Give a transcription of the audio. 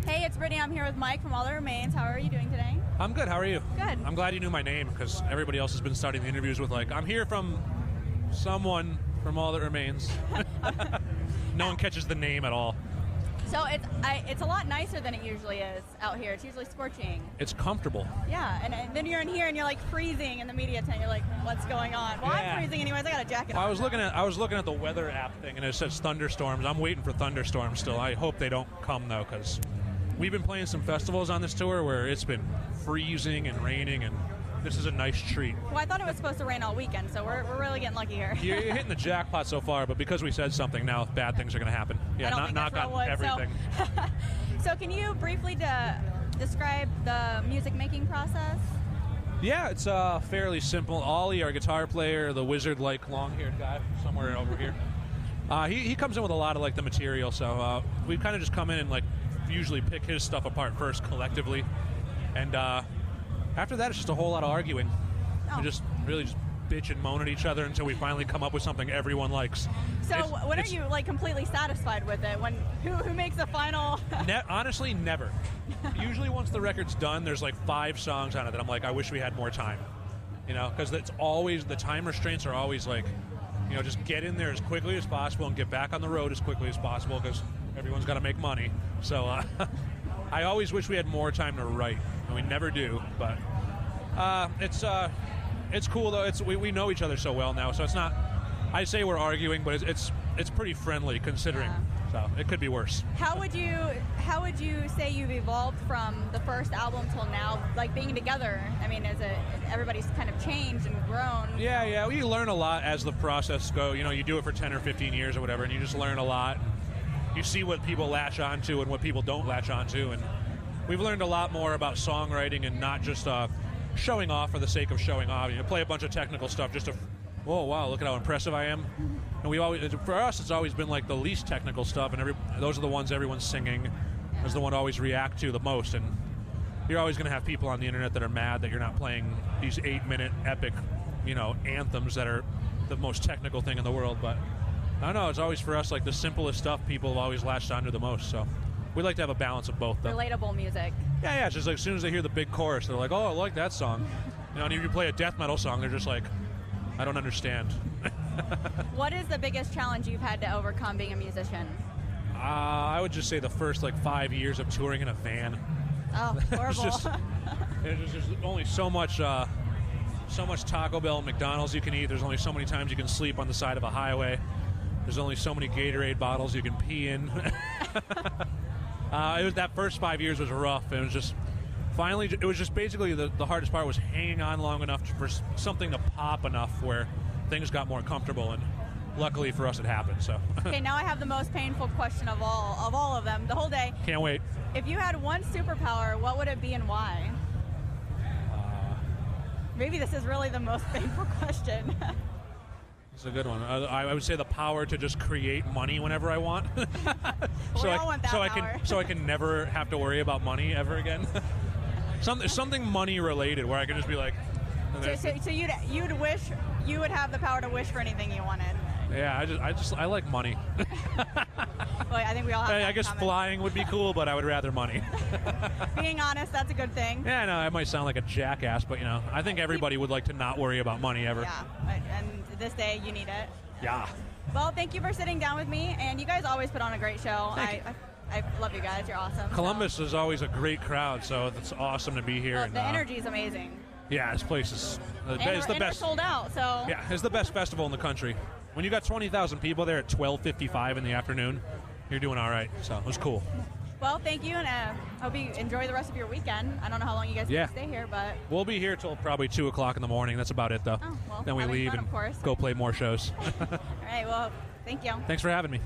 Hey, it's Brittney. I'm here with Mike from All That Remains. How are you doing today? I'm good. How are you? Good. I'm glad you knew my name because everybody else has been starting the interviews with I'm here from someone from All That Remains. No one catches the name at all. So it's a lot nicer than it usually is out here. It's usually scorching. It's comfortable. Yeah, and then you're in here and you're like freezing in the media tent. You're like, what's going on? Well, Yeah. I'm freezing anyways. I got a jacket on. I was looking at the weather app thing and it says thunderstorms. I'm waiting for thunderstorms still. I hope they don't come though because we've been playing some festivals on this tour where it's been freezing and raining, and this is a nice treat. Well, I thought it was supposed to rain all weekend, so we're really getting lucky here. You're hitting the jackpot so far, but because we said something, now bad things are going to happen. Yeah, knock on everything. So can you briefly describe the music making process? Yeah, it's fairly simple. Ollie, our guitar player, the wizard-like long-haired guy somewhere over here, he comes in with a lot of the material. So we kind of just come in and usually pick his stuff apart first collectively, and after that it's just a whole lot of arguing. We just bitch and moan at each other until we finally come up with something everyone likes. So when are you completely satisfied with it? When who makes the final? Honestly, never. Usually once the record's done, there's 5 songs on it that I'm I wish we had more time. Because it's always, the time restraints are always just get in there as quickly as possible and get back on the road as quickly as possible because everyone's got to make money. So I always wish we had more time to write, and we never do. But it's cool though. We know each other so well now, so it's not. I say we're arguing, but it's pretty friendly considering. Yeah. So it could be worse. How would you say you've evolved from the first album till now, being together? I mean, everybody's kind of changed and grown. Yeah. We learn a lot as the process goes. You do it for 10 or 15 years or whatever, and you just learn a lot. You see what people latch onto and what people don't latch onto, and we've learned a lot more about songwriting and not just showing off for the sake of showing off. Play a bunch of technical stuff just to, whoa, wow, look at how impressive I am. And for us, it's always been the least technical stuff, and those are the ones everyone's singing. Those are the one to always react to the most, and you're always going to have people on the internet that are mad that you're not playing these 8-minute epic, anthems that are the most technical thing in the world, but I don't know, it's always for us the simplest stuff people have always latched onto the most, so we like to have a balance of both, though. Relatable music. Yeah, it's just as soon as they hear the big chorus, they're like, oh, I like that song. And if you play a death metal song, they're just like, I don't understand. What is the biggest challenge you've had to overcome being a musician? I would just say the first 5 years of touring in a van. Oh, horrible. There's just only so much Taco Bell and McDonald's you can eat. There's only so many times you can sleep on the side of a highway. There's only so many Gatorade bottles you can pee in. That first 5 years was rough. It was just basically the hardest part was hanging on long enough for something to pop enough where things got more comfortable, and luckily for us it happened. So. Okay, now I have the most painful question of all of them, the whole day. Can't wait. If you had one superpower, what would it be and why? Maybe this is really the most painful question. It's a good one. I would say the power to just create money whenever I want. We all want that power. So I can never have to worry about money ever again. Something money related where I can just be like. So you'd wish you would have the power to wish for anything you wanted. Yeah, I like money. Well, I think we all have that I guess in common. flying would be cool, but I would rather money. Being honest, that's a good thing. Yeah, no, I might sound like a jackass, but I think everybody would like to not worry about money ever. Yeah, and this day you need it. Yeah. Well, thank you for sitting down with me, and you guys always put on a great show. I love you guys. You're awesome. Columbus is always a great crowd, so it's awesome to be here. Well, the energy is amazing. Yeah, this place is the And we're best. sold out, so. Yeah, it's the best festival in the country. When you got 20,000 people there at 12:55 in the afternoon, you're doing all right. So it was cool. Well, thank you, and hope you enjoy the rest of your weekend. I don't know how long you guys can stay here, but we'll be here till probably 2 o'clock in the morning. That's about it, though. Oh, well, then we leave fun, and of course. go play more shows. All right, well, thank you. Thanks for having me.